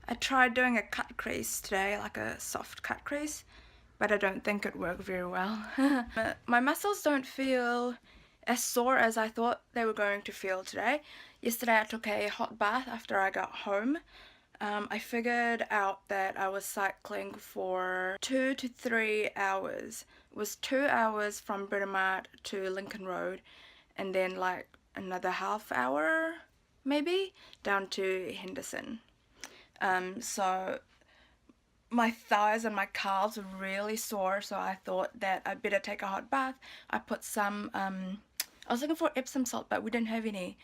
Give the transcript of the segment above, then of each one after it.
I tried doing a cut crease today, like a soft cut crease, but I don't think it worked very well. My muscles don't feel as sore as I thought they were going to feel today. Yesterday I took a hot bath after I got home. I figured out that I was cycling for 2 to 3 hours. It was 2 hours from Britomart to Lincoln Road, and then like another half hour maybe down to Henderson. So my thighs and my calves were really sore, so I thought that I'd better take a hot bath. I put some, I was looking for Epsom salt, but we didn't have any.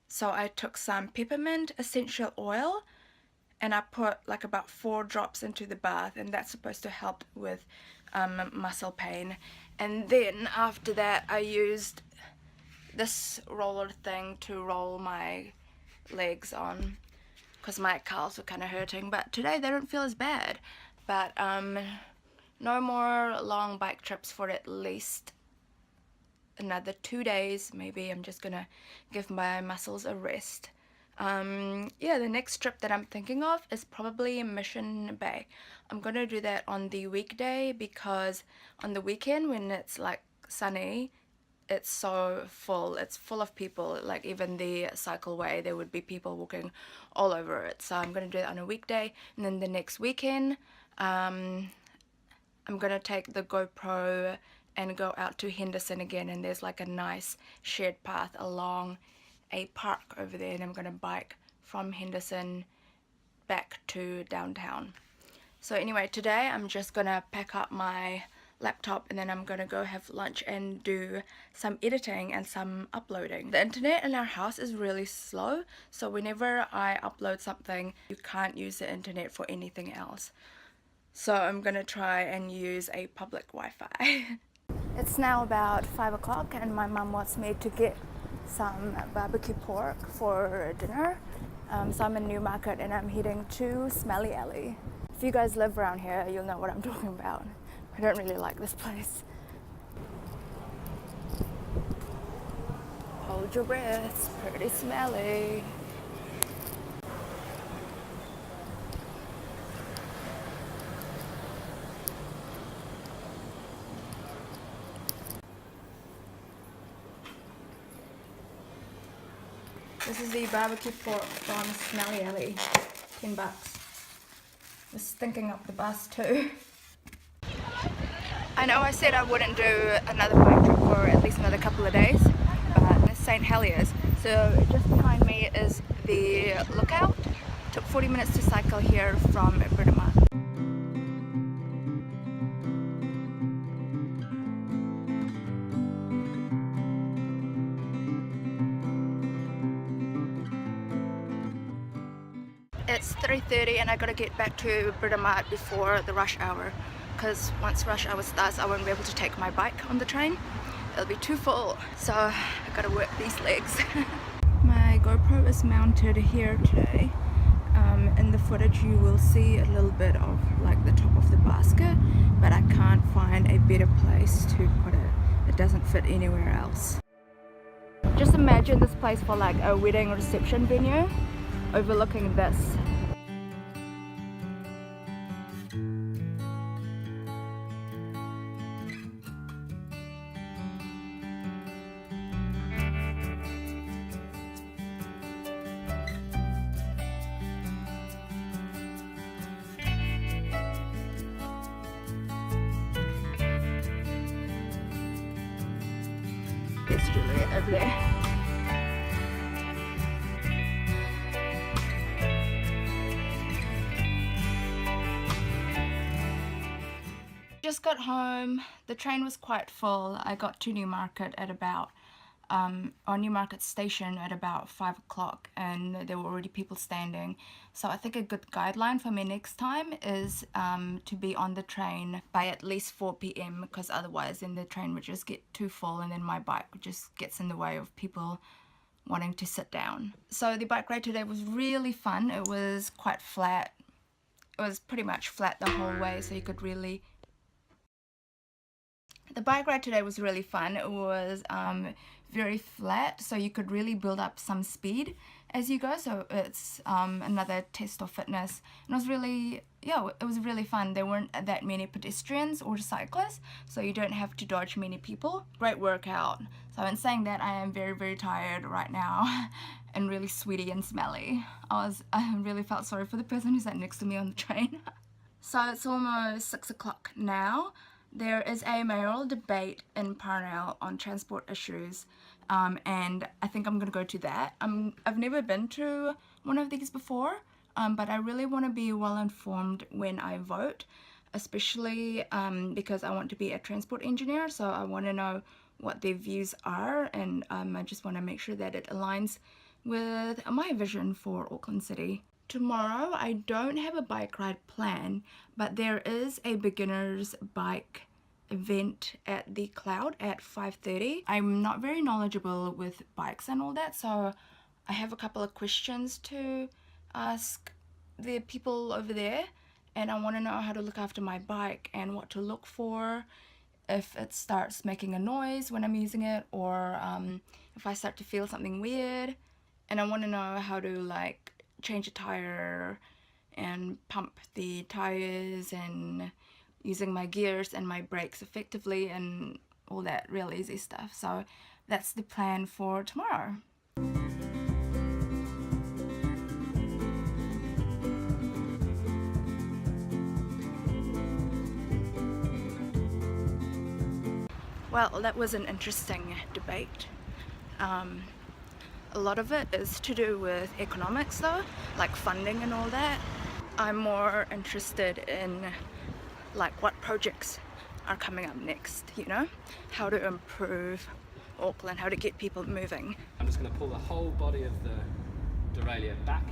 So I took some peppermint essential oil, and I put like about 4 drops into the bath, and that's supposed to help with muscle pain. And then after that I used this roller thing to roll my legs on, because my calves were kind of hurting, but today they don't feel as bad. But no more long bike trips for at least another 2 days. Maybe I'm just gonna give my muscles a rest. Yeah, the next trip that I'm thinking of is probably Mission Bay. I'm gonna do that on the weekday, because on the weekend when it's like sunny, it's so full. It's full of people. Like even the cycleway, there would be people walking all over it. So I'm gonna do that on a weekday, and then the next weekend I'm gonna take the GoPro and go out to Henderson again, and there's like a nice shared path along a park over there, and I'm gonna bike from Henderson back to downtown. So anyway, today I'm just gonna pack up my laptop, and then I'm gonna go have lunch and do some editing and some uploading. The internet in our house is really slow, so whenever I upload something, you can't use the internet for anything else. So I'm gonna try and use a public Wi-Fi. It's now about 5 o'clock, and my mum wants me to get some barbecue pork for dinner. So I'm in Newmarket and I'm heading to Smelly Alley. If you guys live around here, you'll know what I'm talking about. I don't really like this place. Hold your breath, it's pretty smelly. This is the barbecue pork from Smelly Alley, $10. Was thinking up the bus too. I know I said I wouldn't do another bike trip for at least another couple of days, but it's St. Heliers. So just behind me is the lookout. Took 40 minutes to cycle here from Britomart. It's 3:30 and I gotta get back to Britomart before the rush hour, because once rush hour starts I won't be able to take my bike on the train. It'll be too full, so I gotta work these legs. My GoPro is mounted here today. In the footage you will see a little bit of like the top of the basket, but I can't find a better place to put it. It doesn't fit anywhere else. Just imagine this place for like a wedding reception venue overlooking this. It's Juliet over there. Just got home. The train was quite full. I got to Newmarket at about Newmarket station at about 5 o'clock, and there were already people standing. So I think a good guideline for me next time is to be on the train by at least 4 p.m. because otherwise then the train would just get too full, and then my bike just gets in the way of people wanting to sit down. So the bike ride today was really fun. It was quite flat. It was pretty much flat the whole way, so you could really... The bike ride today was really fun. It was very flat, so you could really build up some speed, as you go. So it's another test of fitness. And it was really, yeah, it was really fun. There weren't that many pedestrians or cyclists, so you don't have to dodge many people. Great workout. So in saying that, I am very, very tired right now and really sweaty and smelly. I really felt sorry for the person who sat next to me on the train. So it's almost 6 o'clock now. There is a mayoral debate in Parnell on transport issues, and I think I'm gonna go to that. I've never been to one of these before, but I really want to be well informed when I vote, especially because I want to be a transport engineer, so I want to know what their views are, and I just want to make sure that it aligns with my vision for Auckland City. Tomorrow I don't have a bike ride plan, but there is a beginner's bike event at the Cloud at 5:30. I'm not very knowledgeable with bikes and all that, so I have a couple of questions to ask the people over there, and I want to know how to look after my bike and what to look for if it starts making a noise when I'm using it, or if I start to feel something weird. And I want to know how to like change a tire and pump the tires and using my gears and my brakes effectively and all that real easy stuff. So that's the plan for tomorrow. Well, that was an interesting debate. A lot of it is to do with economics though, like funding and all that. I'm more interested in like what projects are coming up next, you know? How to improve Auckland, how to get people moving. I'm just going to pull the whole body of the derailleur back,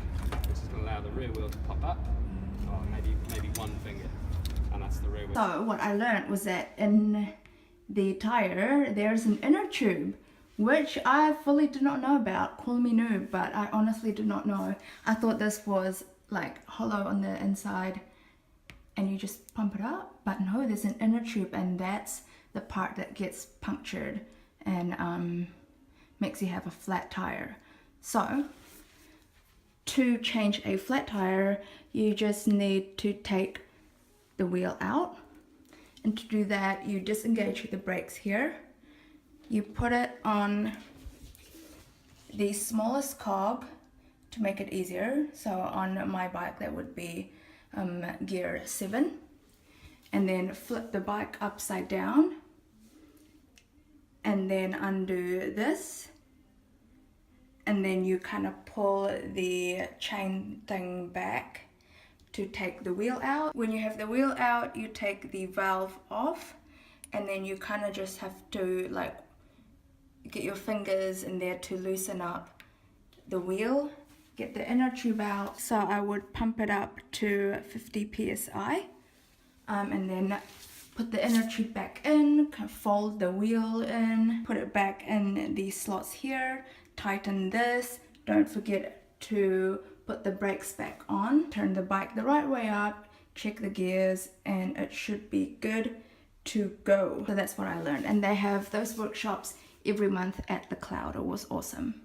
which is going to allow the rear wheel to pop up. Oh, maybe one finger, and that's the rear wheel. So what I learned was that in the tire there's an inner tube, which I fully did not know about. Call me noob, but I honestly did not know. I thought this was like hollow on the inside and you just pump it up, but no, there's an inner tube, and that's the part that gets punctured and makes you have a flat tire. So to change a flat tire, you just need to take the wheel out, and to do that you disengage the brakes here. You put it on the smallest cog to make it easier. So on my bike that would be gear 7, and then flip the bike upside down and then undo this, and then you kind of pull the chain thing back to take the wheel out. When you have the wheel out, you take the valve off, and then you kind of just have to like get your fingers in there to loosen up the wheel, get the inner tube out. So I would pump it up to 50 psi, and then put the inner tube back in, kind of fold the wheel in, put it back in these slots here, tighten this. Don't forget to put the brakes back on, turn the bike the right way up, check the gears, and it should be good to go. So that's what I learned, and they have those workshops every month at the Cloud. It was awesome.